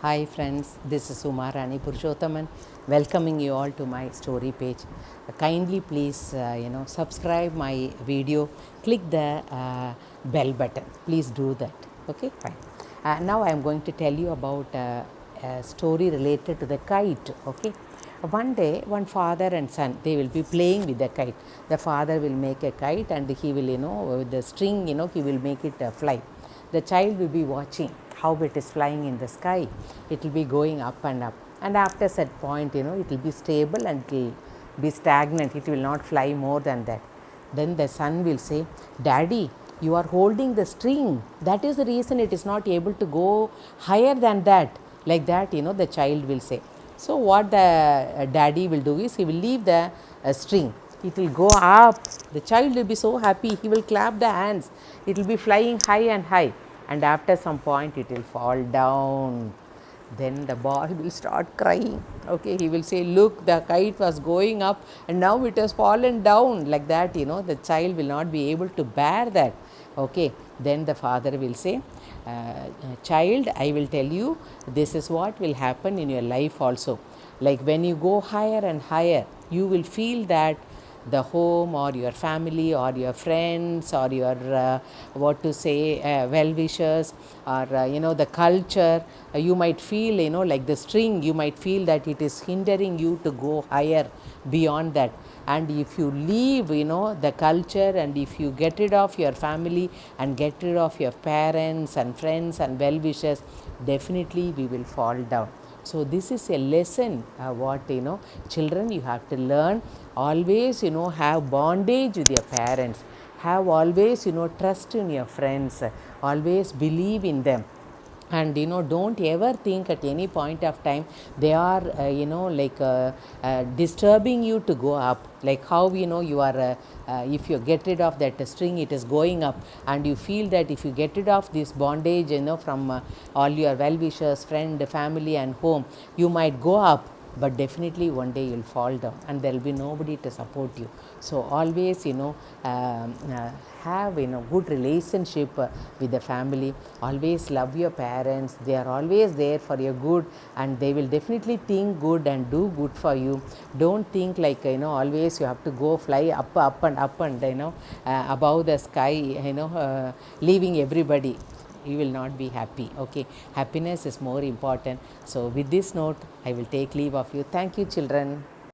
Hi friends, this is Uma Rani Purushothaman welcoming you all to my story page. Kindly please subscribe my video, click the bell button. Please do that. Okay, fine. Now I am going to tell you about a story related to the kite. Okay. One day, one father and son, they will be playing with the kite. The father will make a kite and he will, with the string, he will make it fly. The child will be watching how it is flying in the sky. It will be going up and up. And after set point, it will be stable and it will be stagnant. It will not fly more than that. Then the son will say, Daddy, you are holding the string. That is the reason it is not able to go higher than that. Like that, the child will say. So, what the daddy will do is he will leave the string. It will go up. The child will be so happy. He will clap the hands. It will be flying high and high. And after some point, it will fall down. Then the boy will start crying. Okay, he will say, Look, the kite was going up and now it has fallen down. Like that, the child will not be able to bear that. Okay, then the father will say, Child, I will tell you, this is what will happen in your life also. Like when you go higher and higher, you will feel that the home or your family or your friends or your what to say well wishers or the culture, you might feel like the string, you might feel that it is hindering you to go higher beyond that. And if you leave the culture, and if you get rid of your family and get rid of your parents and friends and well wishers, definitely we will fall down. So this is a lesson what children, you have to learn. Always have bondage with your parents, have always trust in your friends, always believe in them. And don't ever think at any point of time they are disturbing you to go up. Like how you are if you get rid of that string, it is going up, and you feel that if you get rid of this bondage from all your well wishers, friend, family and home, you might go up, but definitely one day you'll fall down and there will be nobody to support you. So always have good relationship with the family. Always love your parents. They are always there for your good, and they will definitely think good and do good for you. Don't think like always you have to go fly up and up and above the sky, leaving everybody. You will not be happy. Okay, happiness is more important. So with this note, I will take leave of you. Thank you, children.